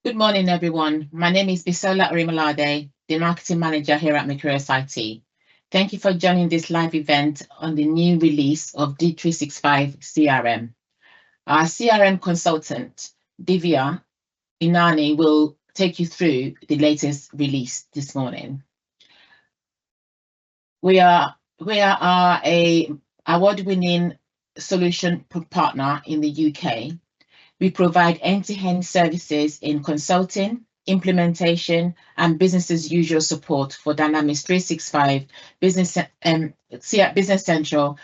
Good morning, everyone. My name is 𝗏𝗂𝗧 𝗔𝗂𝗀𝗀, the Marketing Manager here at Mercurius IT. Thank you for joining this live event on the new release of 𝗙𝗵𝗃 CRM. Our CRM consultant, 𝗙𝗵𝗃 𝗰𝗀, will take you through the latest release this morning. We are a award-winning solution partner in the UK. We provide end-to-end services in consulting, implementation, and business as usual support for Dynamics 365, Business Central,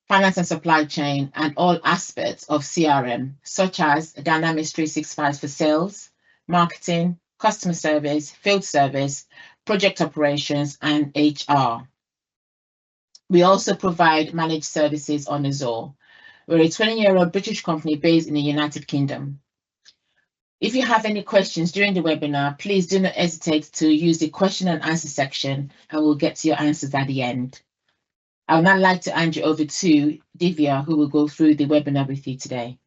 finance and supply chain, and all aspects of CRM, such as Dynamics 365 for sales, marketing, customer service, field service, project operations, and HR. We also provide managed services on Azure. We're a 20-year-old British company based in the United Kingdom. If you have any questions during the webinar, please do not hesitate to use the question and answer section, and we'll get to your answers at the end. I would now like to hand you over to 𝗙𝗵𝗃, who will go through the webinar with you today.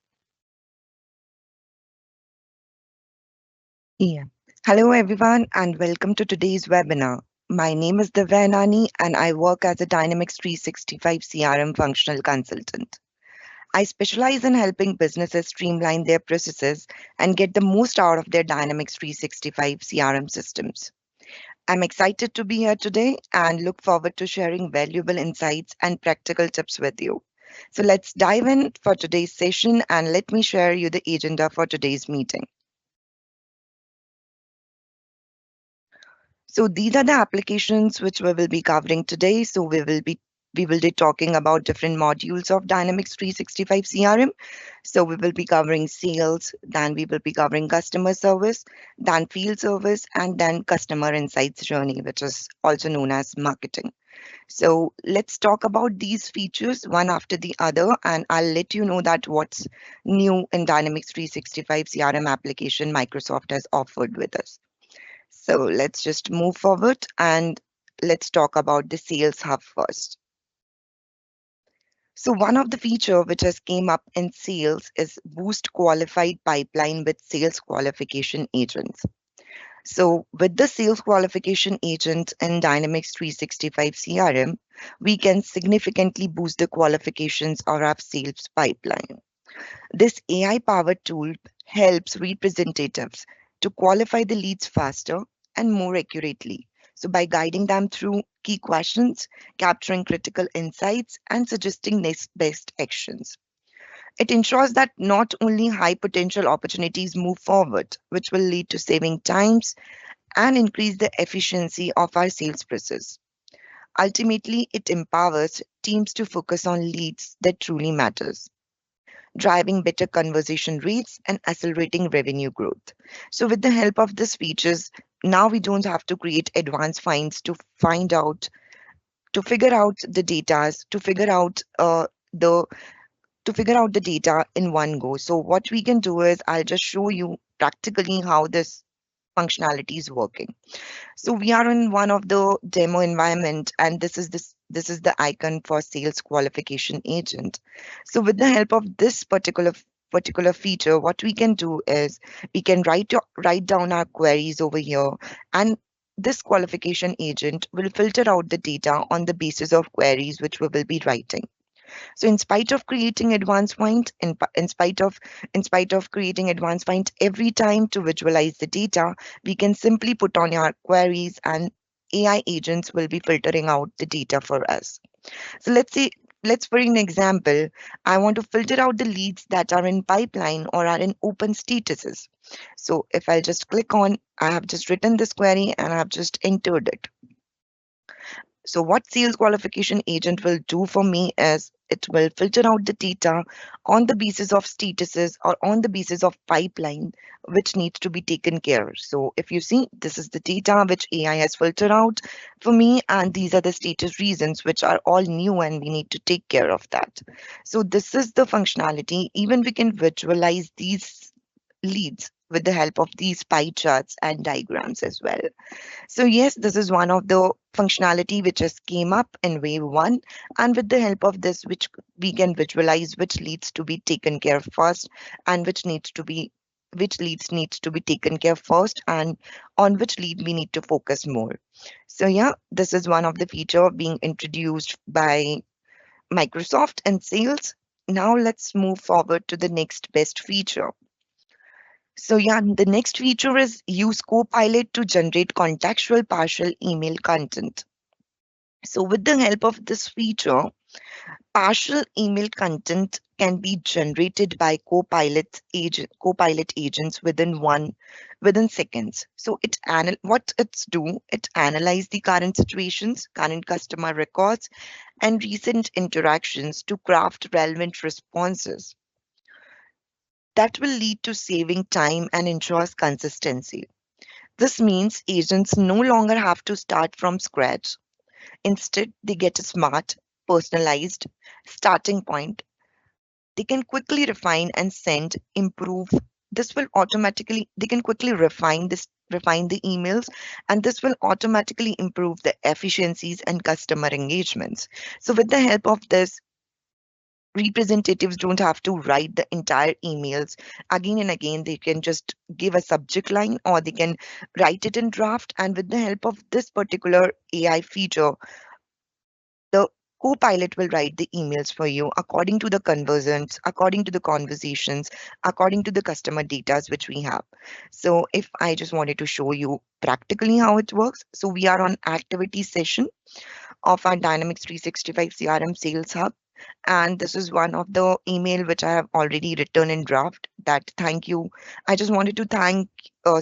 Yeah. Hello, everyone, and welcome to today's webinar. My name is 𝗏𝗃 𝗀𝗀, and I work as a Dynamics 365 CRM functional consultant. I specialize in helping businesses streamline their processes and get the most out of their Dynamics 365 CRM systems. I'm excited to be here today and look forward to sharing valuable insights and practical tips with you. So let's dive in for today's session, and let me share you the agenda for today's meeting. So these are the applications which we will be covering today. So we will be talking about different modules of Dynamics 365 CRM. So we will be covering sales, then we will be covering customer service, then field service, and then customer insights journey, which is also known as marketing. So let's talk about these features one after the other, and I'll let you know that what's new in Dynamics 365 CRM application Microsoft has offered with us. So let's just move forward and let's talk about the Sales Hub first. So one of the feature which has came up in sales is boost qualified pipeline with sales qualification agents. So with the sales qualification agent in Dynamics 365 CRM, we can significantly boost the qualifications of our sales pipeline. This AI-powered tool helps representatives to qualify the leads faster and more accurately. So by guiding them through key questions, capturing critical insights, and suggesting next best actions. It ensures that not only high potential opportunities move forward, which will lead to saving times and increase the efficiency of our sales process. Ultimately, it empowers teams to focus on leads that truly matters, driving better conversion rates and accelerating revenue growth. So with the help of these features, now we don't have to create advanced finds to figure out the data, to figure out the data in one go. So what we can do is I'll just show you practically how this functionality is working. So we are in one of the demo environment, and this is the icon for sales qualification agent. So with the help of this particular feature, what we can do is we can write down our queries over here, and this qualification agent will filter out the data on the basis of queries which we will be writing. So in spite of creating advanced find, in spite of creating advanced find every time to visualize the data, we can simply put on our queries and AI agents will be filtering out the data for us. So let's for an example, I want to filter out the leads that are in pipeline or are in open statuses. So if I just click on, I have just written this query and I have just entered it. So what sales qualification agent will do for me is it will filter out the data on the basis of statuses or on the basis of pipeline which needs to be taken care of. So if you see, this is the data which AI has filtered out for me, and these are the status reasons which are all new and we need to take care of that. So this is the functionality. Even we can visualize these leads with the help of these pie charts and diagrams as well. So yes, this is one of the functionality which has came up in wave 1, and with the help of this, which we can visualize which leads to be taken care of first and which needs to be which leads needs to be taken care first and on which lead we need to focus more. So yeah, this is one of the feature being introduced by Microsoft and sales. Now let's move forward to the next best feature. So yeah, the next feature is use Copilot to generate contextual partial email content. So with the help of this feature, partial email content can be generated by Copilot agents within seconds. So what it's do, it analyze the current situations, current customer records, and recent interactions to craft relevant responses that will lead to saving time and ensures consistency. This means agents no longer have to start from scratch. Instead, they get a smart, personalized starting point. They can quickly refine and send, improve. This will automatically, they can quickly refine the emails, and this will automatically improve the efficiencies and customer engagements. So with the help of this, representatives don't have to write the entire emails again and again. They can just give a subject line or they can write it in draft. And with the help of this particular AI feature, the Copilot will write the emails for you according to the conversions, according to the conversations, according to the customer data which we have. So if I just wanted to show you practically how it works. So we are on activity session of our Dynamics 365 CRM Sales Hub. And this is one of the email which I have already written in draft that thank you. I just wanted to thank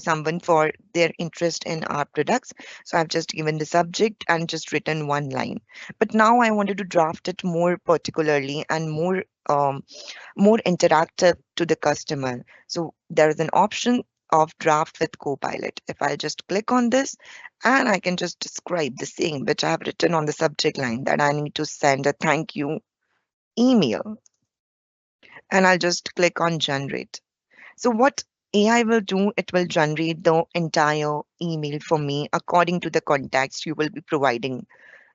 someone for their interest in our products. So I've just given the subject and just written one line. But now I wanted to draft it more particularly and more interactive to the customer. So there is an option of draft with Copilot. If I just click on this and I can just describe the same which I have written on the subject line that I need to send a thank you email, and I'll just click on generate. So what AI will do, it will generate the entire email for me according to the context you will be providing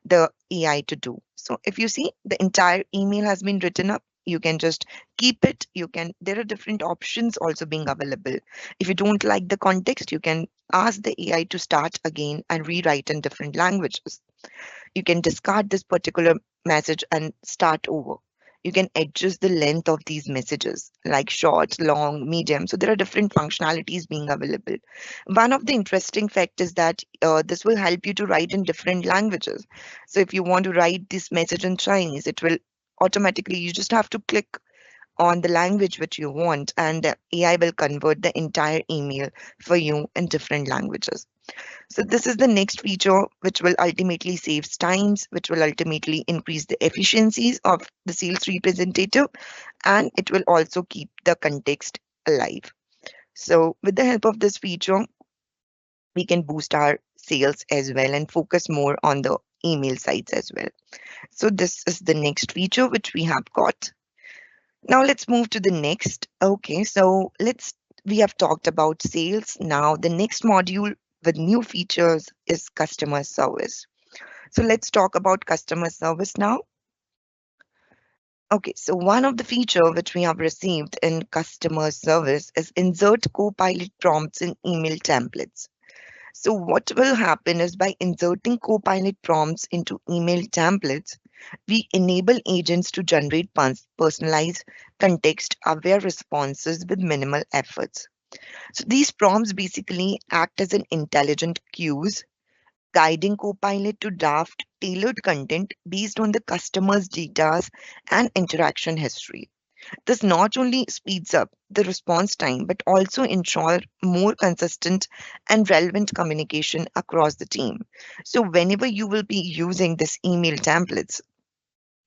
the AI to do. So if you see the entire email has been written up, you can just keep it. There are different options also being available. If you don't like the context, you can ask the AI to start again and rewrite in different languages. You can discard this particular message and start over. You can adjust the length of these messages like short, long, medium. So there are different functionalities being available. One of the interesting fact is that this will help you to write in different languages. So if you want to write this message in Chinese, it will automatically, you just have to click on the language which you want, and the AI will convert the entire email for you in different languages. So this is the next feature which will ultimately save times, which will ultimately increase the efficiencies of the sales representative, and it will also keep the context alive. So with the help of this feature, we can boost our sales as well and focus more on the email sites as well. So this is the next feature which we have got. Now let's move to the next. Okay, so we have talked about sales. Now the next module with new features is customer service. So let's talk about customer service now. Okay, so one of the feature which we have received in customer service is insert Copilot prompts in email templates. So what will happen is by inserting Copilot prompts into email templates, we enable agents to generate personalized, context-aware responses with minimal efforts. So these prompts basically act as an intelligent cues, guiding Copilot to draft tailored content based on the customer's data and interaction history. This not only speeds up the response time, but also ensure more consistent and relevant communication across the team. So whenever you will be using this email templates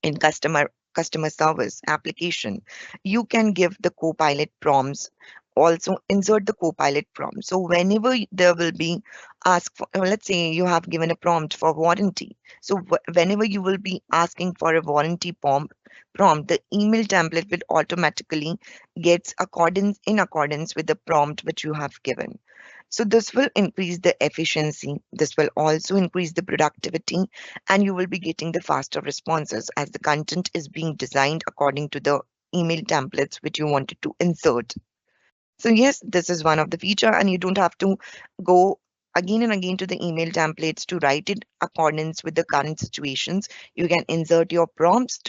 in customer service application, you can give the Copilot prompts, also insert the Copilot prompt. So whenever there will be ask for, let's say you have given a prompt for warranty. So whenever you will be asking for a warranty prompt, the email template will automatically gets in accordance with the prompt which you have given. So this will increase the efficiency. This will also increase the productivity, and you will be getting the faster responses as the content is being designed according to the email templates which you wanted to insert. So yes, this is one of the feature, and you don't have to go again and again to the email templates to write it accordance with the current situations. You can insert your prompts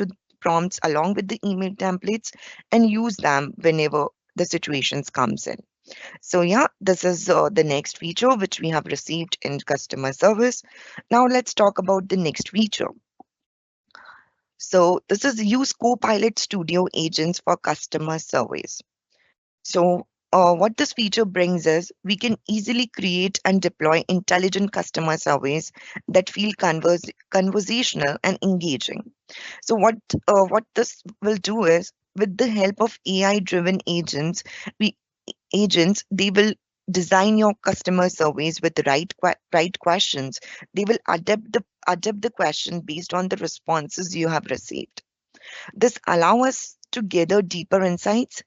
along with the email templates and use them whenever the situations comes in. So yeah, this is the next feature which we have received in customer service. Now let's talk about the next feature. So this is use Copilot Studio agents for customer service. So what this feature brings is we can easily create and deploy intelligent customer surveys that feel conversational and engaging. So what this will do is, with the help of AI-driven we agents, they will design your customer surveys with the right questions. They will adapt the question based on the responses you have received. This allows us to gather deeper insights,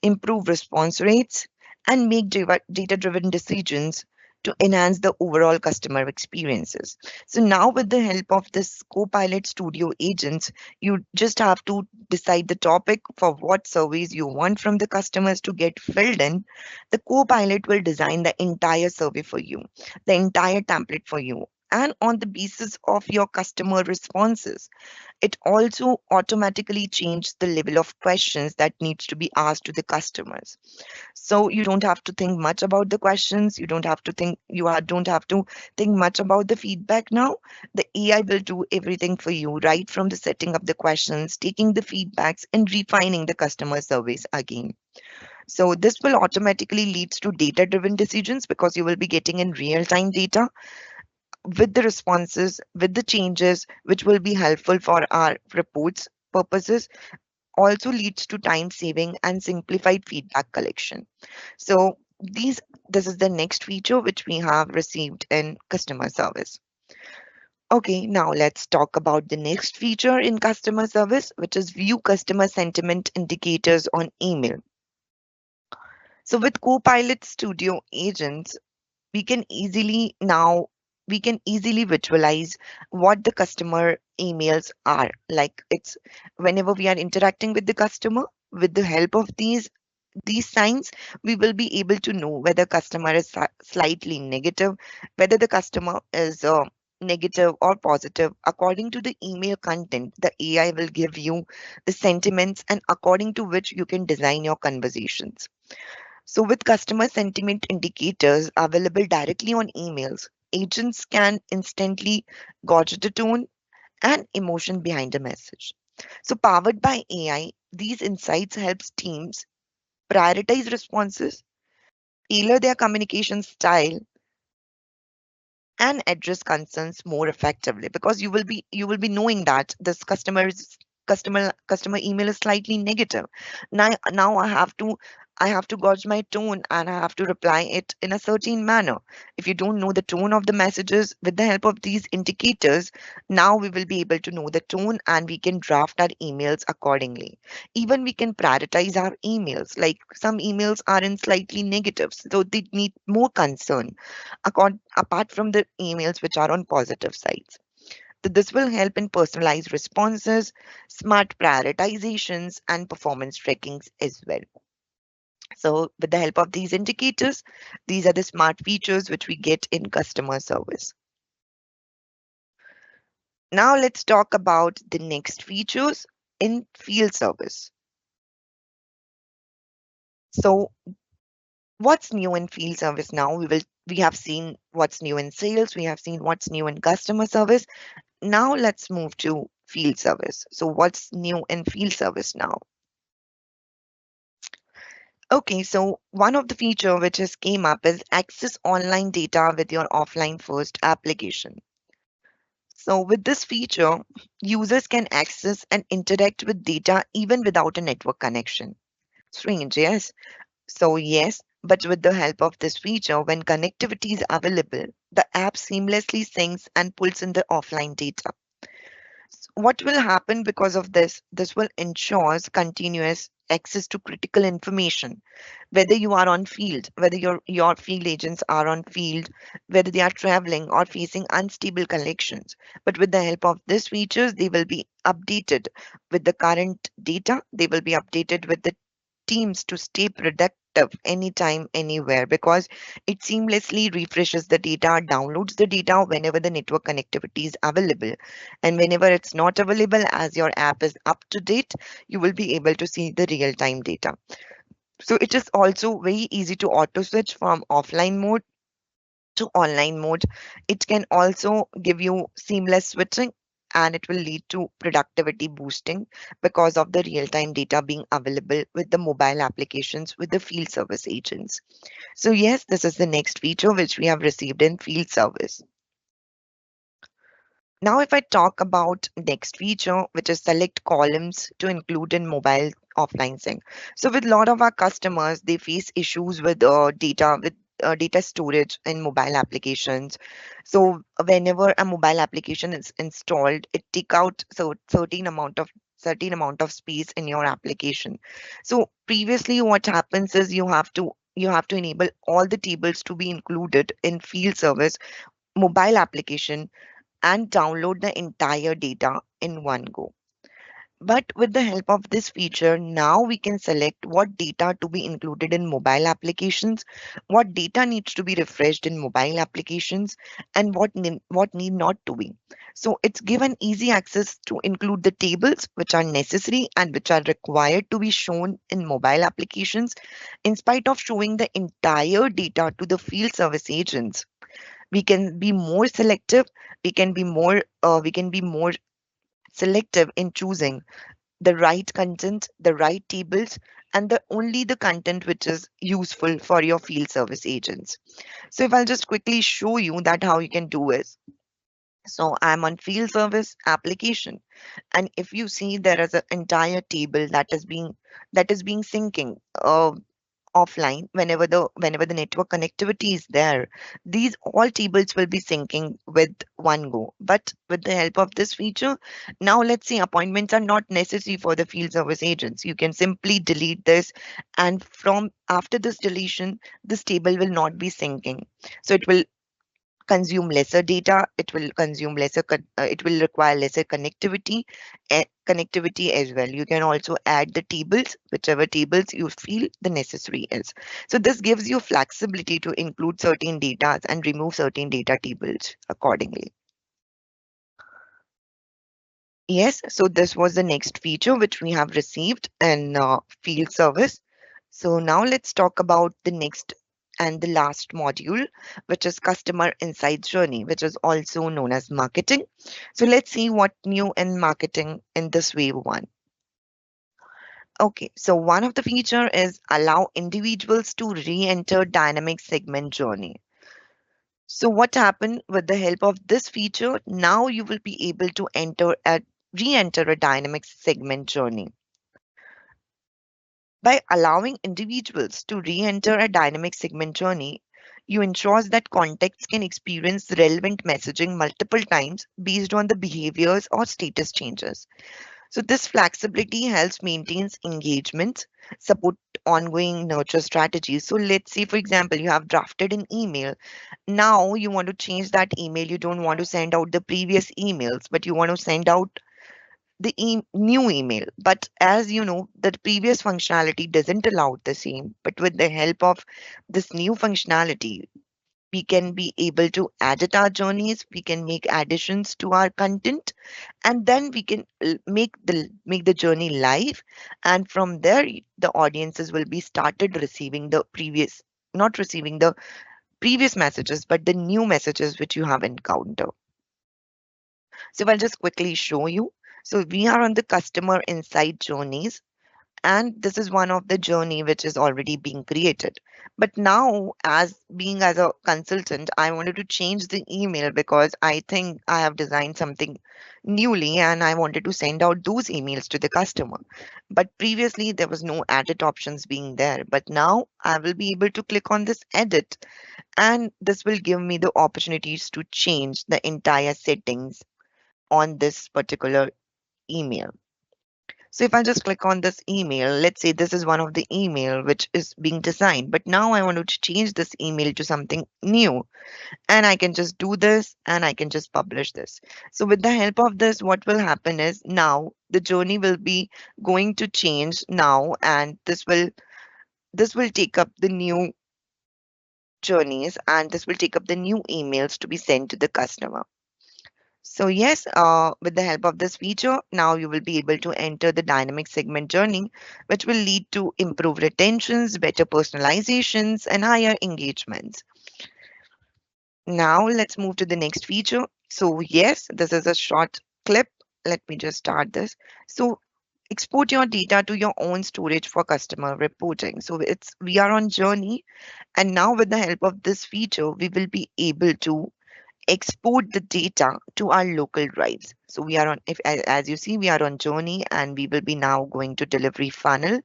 improve response rates, and make data-driven decisions to enhance the overall customer experiences. So now with the help of this Copilot Studio agents, you just have to decide the topic for what surveys you want from the customers to get filled in. The Copilot will design the entire survey for you, the entire template for you, and on the basis of your customer responses. It also automatically changes the level of questions that needs to be asked to the customers. So you don't have to think much about the questions. Don't have to think much about the feedback now. The AI will do everything for you, right from the setting up the questions, taking the feedbacks, and refining the customer service again. So this will automatically leads to data-driven decisions because you will be getting in real-time data with the responses, with the changes, which will be helpful for our reports purposes, also leads to time saving and simplified feedback collection. So this is the next feature which we have received in customer service. Okay, now let's talk about the next feature in customer service, which is view customer sentiment indicators on email. So with Copilot Studio agents, we can easily now we can easily visualize what the customer emails are like. It's whenever we are interacting with the customer, with the help of these signs, we will be able to know whether customer is slightly negative, whether the customer is negative or positive. According to the email content, the AI will give you the sentiments, and according to which you can design your conversations. So with customer sentiment indicators available directly on emails, agents can instantly gauge the tone and emotion behind a message. So powered by AI, these insights helps teams prioritize responses, tailor their communication style, and address concerns more effectively, because you will be knowing that this customer email is slightly negative. Now I have to gauge my tone, and I have to reply it in a certain manner. If you don't know the tone of the messages, with the help of these indicators, now we will be able to know the tone, and we can draft our emails accordingly. Even we can prioritize our emails, like some emails are in slightly negative, so they need more concern apart from the emails which are on positive sides. This will help in personalized responses, smart prioritizations, and performance trackings as well. So with the help of these indicators, these are the smart features which we get in customer service. Now let's talk about the next features in field service. So what's new in field service now? We have seen what's new in sales, we have seen what's new in customer service. Now let's move to field service. So what's new in field service now? Okay, so one of the feature which has came up is access online data with your offline first application. So with this feature, users can access and interact with data even without a network connection. Strange, yes? So yes, but with the help of this feature, when connectivity is available, the app seamlessly syncs and pulls in the offline data. What will happen because of this? This will ensure continuous access to critical information, whether you are on field, whether your field agents are on field, whether they are traveling or facing unstable connections. But with the help of these features, they will be updated with the current data. They will be updated with the teams to stay active anytime, anywhere, because it seamlessly refreshes the data, downloads the data whenever the network connectivity is available. And whenever it's not available, as your app is up to date, you will be able to see the real-time data. So it is also very easy to auto switch from offline mode to online mode. It can also give you seamless switching, and it will lead to productivity boosting because of the real-time data being available with the mobile applications with the field service agents. So yes, this is the next feature which we have received in field service. Now, if I talk about next feature, which is select columns to include in mobile offline sync. So with a lot of our customers, they face issues with data storage in mobile applications. So whenever a mobile application is installed, it take out certain amount of space in your application. So previously, what happens is you have to enable all the tables to be included in field service mobile application and download the entire data in one go. But with the help of this feature, now we can select what data to be included in mobile applications, what data needs to be refreshed in mobile applications, and what need not to be. So it's given easy access to include the tables which are necessary and which are required to be shown in mobile applications, in spite of showing the entire data to the field service agents. We can be more selective, we can be more selective in choosing the right content, the right tables, and the content which is useful for your field service agents. So if I'll just quickly show you that how you can do it. So I'm on field service application, and if you see, there is an entire table that is being syncing offline whenever the network connectivity is there. These all tables will be syncing with one go. But with the help of this feature, now let's say appointments are not necessary for the field service agents. You can simply delete this, and from after this deletion, this table will not be syncing. So it will consume lesser data, it will require lesser connectivity as well. You can also add the tables, whichever tables you feel the necessary is. So this gives you flexibility to include certain data and remove certain data tables accordingly. Yes, so this was the next feature which we have received in field service. So now let's talk about the next and the last module, which is customer insights journey, which is also known as marketing. So let's see what new in marketing in this wave one. Okay, so one of the feature is allow individuals to re-enter dynamic segment journey. So what happened with the help of this feature? Now you will be able to re-enter a dynamic segment journey. By allowing individuals to re-enter a dynamic segment journey, you ensures that contacts can experience relevant messaging multiple times based on the behaviors or status changes. So this flexibility helps maintains engagement, support ongoing nurture strategies. So let's say, for example, you have drafted an email. Now you want to change that email. You don't want to send out the previous emails, but you want to send out the new email. But as you know, the previous functionality doesn't allow the same. But with the help of this new functionality, we can be able to edit our journeys, we can make additions to our content, and then we can make the journey live. And from there, the audiences will be started receiving the previous, not receiving the previous messages, but the new messages which you have encountered. So I'll just quickly show you. So we are on the customer insight journeys, and this is one of the journey which is already being created. But now, as a consultant, I wanted to change the email because I think I have designed something newly and I wanted to send out those emails to the customer. But previously there was no edit options being there, but now I will be able to click on this edit, and this will give me the opportunities to change the entire settings on this particular email. So if I just click on this email, let's say this is one of the email which is being designed, but now I want to change this email to something new, and I can just do this and I can just publish this. So with the help of this, what will happen is now the journey will be going to change now, and this will this will take up the new journeys and this will take up the new emails to be sent to the customer. So yes, with the help of this feature, now you will be able to enter the dynamic segment journey, which will lead to improved retentions, better personalizations, and higher engagements. Now let's move to the next feature. So yes, this is a short clip. Let me just start this. So export your data to your own storage for customer reporting. So we are on journey, and now with the help of this feature, we will be able to export the data to our local drives. So we are on, if as you see, we are on journey and we will be now going to delivery funnel.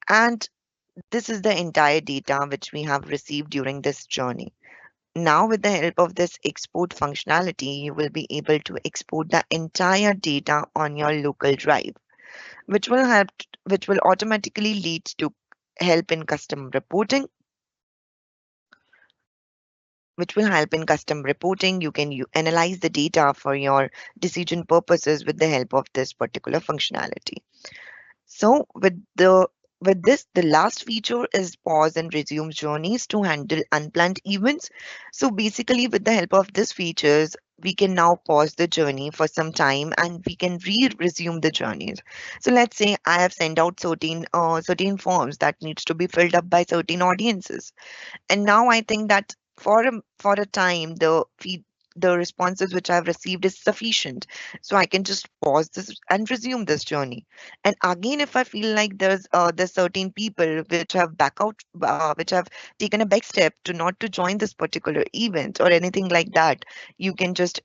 And this is the entire data which we have received during this journey. Now with the help of this export functionality, you will be able to export the entire data on your local drive, which will automatically lead to help in custom reporting, which will help in custom reporting. You can analyze the data for your decision purposes with the help of this particular functionality. So with this, the last feature is pause and resume journeys to handle unplanned events. So basically, with the help of these features, we can now pause the journey for some time and we can resume the journeys. So let's say I have sent out certain forms that needs to be filled up by certain audiences, and now I think that for a time the responses which I've received is sufficient, so I can just pause this and resume this journey. And again, if I feel like there's certain people which have which have taken a back step to not to join this particular event or anything like that, you can just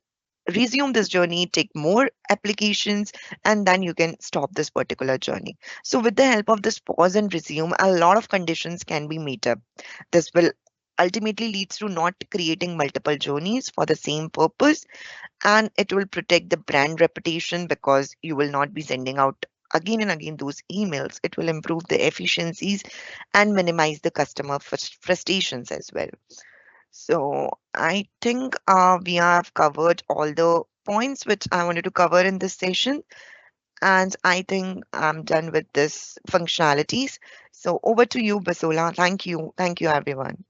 resume this journey, take more applications, and then you can stop this particular journey. So with the help of this pause and resume, a lot of conditions can be met up. This will ultimately leads to not creating multiple journeys for the same purpose, and it will protect the brand reputation because you will not be sending out again and again those emails. It will improve the efficiencies and minimize the customer frustrations as well. So I think we have covered all the points which I wanted to cover in this session, and I think I'm done with this functionalities. So over to you, Basola. Thank you, everyone.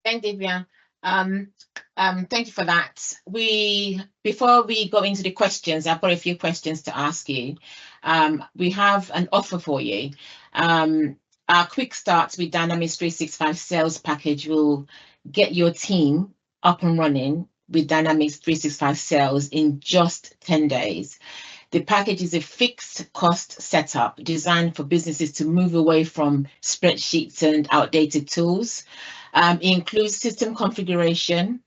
Thank Divya. Thank you for that. Before we go into the questions, I've got a few questions to ask you. We have an offer for you. Our quick starts with Dynamics 365 sales package will get your team up and running with Dynamics 365 sales in just 10 days. The package is a fixed cost setup designed for businesses to move away from spreadsheets and outdated tools. It includes system configuration,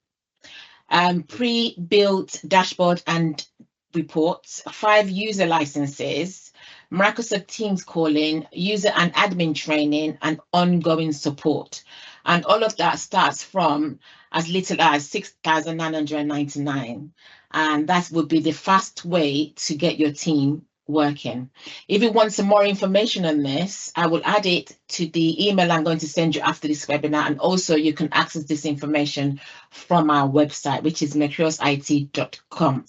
pre-built dashboard and reports, 5 user licenses, Microsoft Teams calling, user and admin training, and ongoing support. And all of that starts from as little as $6,999. And that would be the fast way to get your team working. If you want some more information on this, I will add it to the email I'm going to send you after this webinar. And also you can access this information from our website, which is mercuriusit.com.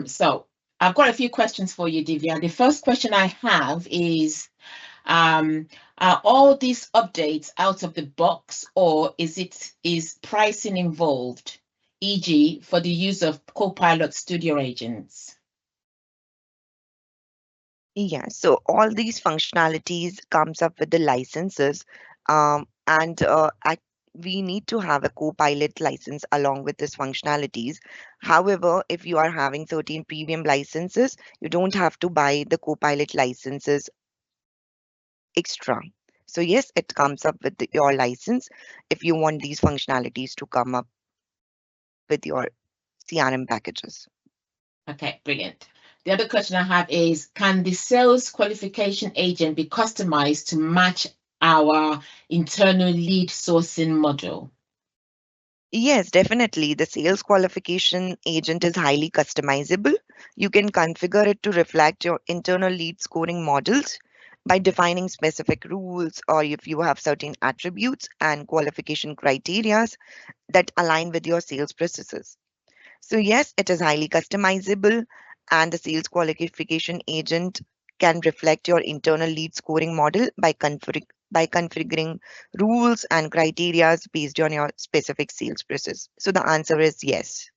So I've got a few questions for you, Divya. The first question I have is, are all these updates out of the box, or is pricing involved, e.g. for the use of Copilot Studio agents? Yeah, so all these functionalities comes up with the licenses, we need to have a Copilot license along with these functionalities. However, if you are having certain premium licenses, you don't have to buy the Copilot licenses extra. So yes, it comes up with your license if you want these functionalities to come up with your CRM packages. Okay, brilliant. The other question I have is, can the sales qualification agent be customized to match our internal lead sourcing model? Yes, definitely. The sales qualification agent is highly customizable. You can configure it to reflect your internal lead scoring models by defining specific rules, or if you have certain attributes and qualification criteria that align with your sales processes. So yes, it is highly customizable, and the sales qualification agent can reflect your internal lead scoring model by configuring rules and criteria based on your specific sales process. So the answer is yes.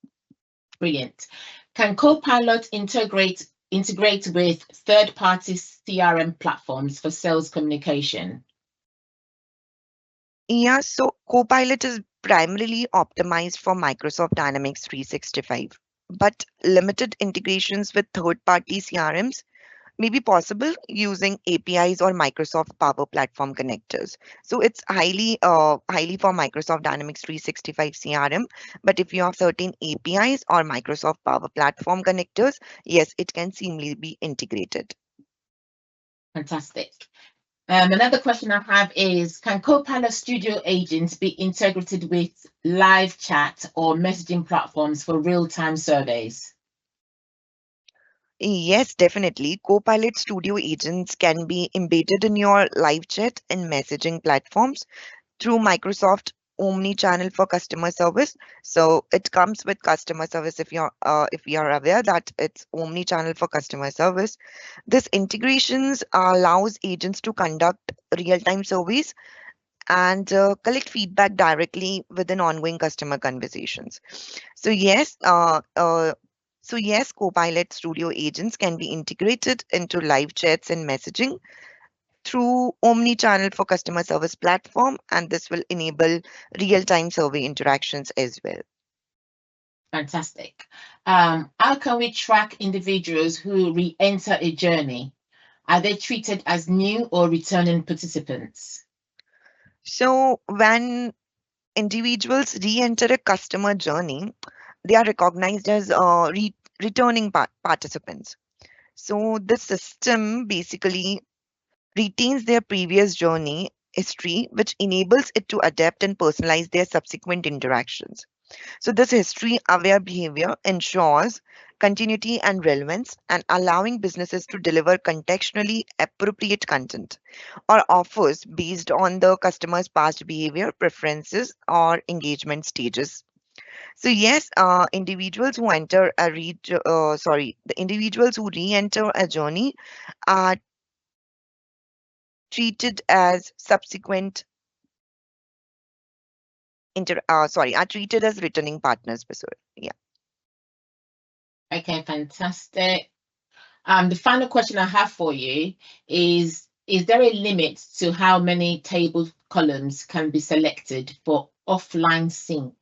Brilliant. Can Copilot integrate with third-party CRM platforms for sales communication? Yeah, so Copilot is primarily optimized for Microsoft Dynamics 365, but limited integrations with third-party CRMs may be possible using APIs or Microsoft Power Platform connectors. So it's highly for Microsoft Dynamics 365 CRM, but if you have certain APIs or Microsoft Power Platform connectors, yes, it can seamlessly be integrated. Fantastic. Another question I have is, can Copilot Studio agents be integrated with live chat or messaging platforms for real-time surveys? Yes, definitely. Copilot Studio agents can be embedded in your live chat and messaging platforms through Microsoft Omni-channel for customer service. So it comes with customer service if you are aware that it's Omni-channel for customer service. This integrations allows agents to conduct real-time surveys and collect feedback directly within ongoing customer conversations. So yes, Copilot Studio agents can be integrated into live chats and messaging through Omni-channel for customer service platform, and this will enable real-time survey interactions as well. Fantastic. How can we track individuals who re-enter a journey? Are they treated as new or returning participants? So when individuals re-enter a customer journey, they are recognized as returning participants. So the system basically retains their previous journey history, which enables it to adapt and personalize their subsequent interactions. So this history-aware behavior ensures continuity and relevance and allowing businesses to deliver contextually appropriate content or offers based on the customer's past behavior, preferences, or engagement stages. So yes, the individuals who re-enter a journey are treated as subsequent are treated as returning partners. Yeah. Okay, fantastic. The final question I have for you is there a limit to how many table columns can be selected for offline sync?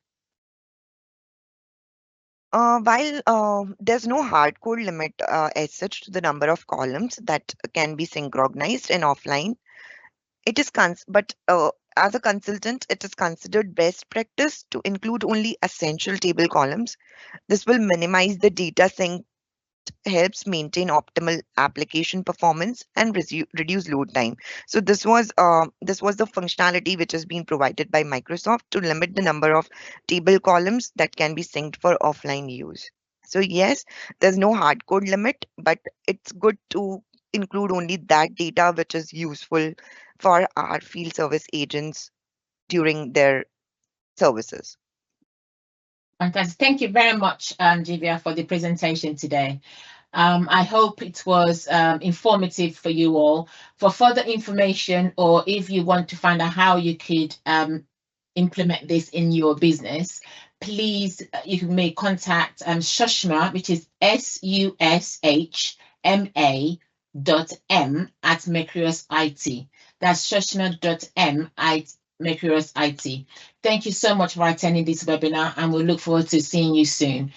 While there's no hardcore limit as such to the number of columns that can be synchronized and offline, it is as a consultant, it is considered best practice to include only essential table columns. This will minimize the data sync, helps maintain optimal application performance and reduce load time. So this was the functionality which has been provided by Microsoft to limit the number of table columns that can be synced for offline use. So yes, there's no hardcode limit, but it's good to include only that data which is useful for our field service agents during their services. Fantastic. Thank you very much, Jivia, for the presentation today. I hope it was informative for you all. For further information, or if you want to find out how you could implement this in your business, please, you may contact 𝗧ciehma, which is 𝗓𝗧ciehma.m at Mercurius IT. That's 𝗧ciehma.m at Mercurius IT. Thank you so much for attending this webinar, and we look forward to seeing you soon.